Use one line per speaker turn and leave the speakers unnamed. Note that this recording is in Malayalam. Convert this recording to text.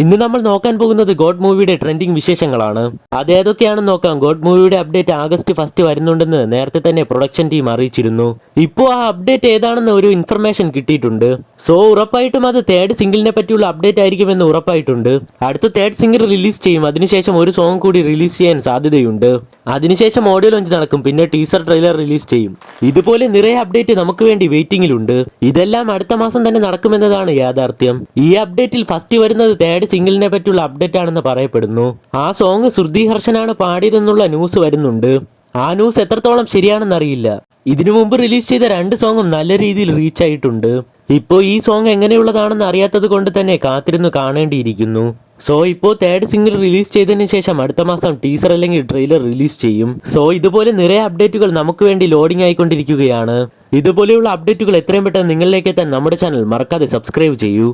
ഇന്ന് നമ്മൾ നോക്കാൻ പോകുന്നത് ഗോഡ് മൂവിയുടെ ട്രെൻഡിങ് വിശേഷങ്ങളാണ്. അത് ഏതൊക്കെയാണെന്ന് നോക്കാം. ഗോഡ് മൂവിയുടെ അപ്ഡേറ്റ് ആഗസ്റ്റ് 1 വരുന്നുണ്ടെന്ന് നേരത്തെ തന്നെ പ്രൊഡക്ഷൻ ടീം അറിയിച്ചിരുന്നു. ഇപ്പോൾ ആ അപ്ഡേറ്റ് ഏതാണെന്ന് ഒരു ഇൻഫർമേഷൻ കിട്ടിയിട്ടുണ്ട്. സോ ഉറപ്പായിട്ടും അത് തേർഡ് സിംഗിളിനെ പറ്റിയുള്ള അപ്ഡേറ്റ് ആയിരിക്കുമെന്ന് ഉറപ്പായിട്ടുണ്ട്. അടുത്ത തേർഡ് സിംഗിൾ റിലീസ് ചെയ്യും. അതിനുശേഷം ഒരു സോങ് കൂടി റിലീസ് ചെയ്യാൻ സാധ്യതയുണ്ട്. അതിനുശേഷം ഓഡിയോ ലോഞ്ച് നടക്കും. പിന്നെ ടീസർ ട്രെയിലർ റിലീസ് ചെയ്യും. ഇതുപോലെ നിറയെ അപ്ഡേറ്റ് നമുക്ക് വേണ്ടി വെയിറ്റിംഗിലുണ്ട്. ഇതെല്ലാം അടുത്ത മാസം തന്നെ നടക്കുമെന്നതാണ് യാഥാർത്ഥ്യം. ഈ അപ്ഡേറ്റിൽ ഫസ്റ്റ് വരുന്നത് തേർഡ് സിംഗിളിനെ പറ്റിയുള്ള അപ്ഡേറ്റ് ആണെന്ന് പറയപ്പെടുന്നു. ആ സോങ് ശ്രുതി ഹർഷനാണ് പാടിയതെന്നുള്ള ന്യൂസ് വരുന്നുണ്ട്. ആ ന്യൂസ് എത്രത്തോളം ശരിയാണെന്നറിയില്ല. ഇതിനു മുമ്പ് റിലീസ് ചെയ്ത 2 സോങ്ങും നല്ല രീതിയിൽ റീച്ച് ആയിട്ടുണ്ട്. ഇപ്പോൾ ഈ സോങ് എങ്ങനെയുള്ളതാണെന്ന് അറിയാത്തത് കൊണ്ട് തന്നെ കാത്തിരുന്ന് കാണേണ്ടിയിരിക്കുന്നു. സോ ഇപ്പോൾ തേർഡ് സിംഗിൾ റിലീസ് ചെയ്തതിന് ശേഷം അടുത്ത മാസം ടീസർ അല്ലെങ്കിൽ ട്രെയിലർ റിലീസ് ചെയ്യും. സോ ഇതുപോലെ നിറയെ അപ്ഡേറ്റുകൾ നമുക്ക് വേണ്ടി ലോഡിംഗ് ആയിക്കൊണ്ടിരിക്കുകയാണ്. ഇതുപോലെയുള്ള അപ്ഡേറ്റുകൾ എത്രയും പെട്ടെന്ന് നിങ്ങളിലേക്ക് എത്താൻ നമ്മുടെ ചാനൽ മറക്കാതെ സബ്സ്ക്രൈബ് ചെയ്യൂ.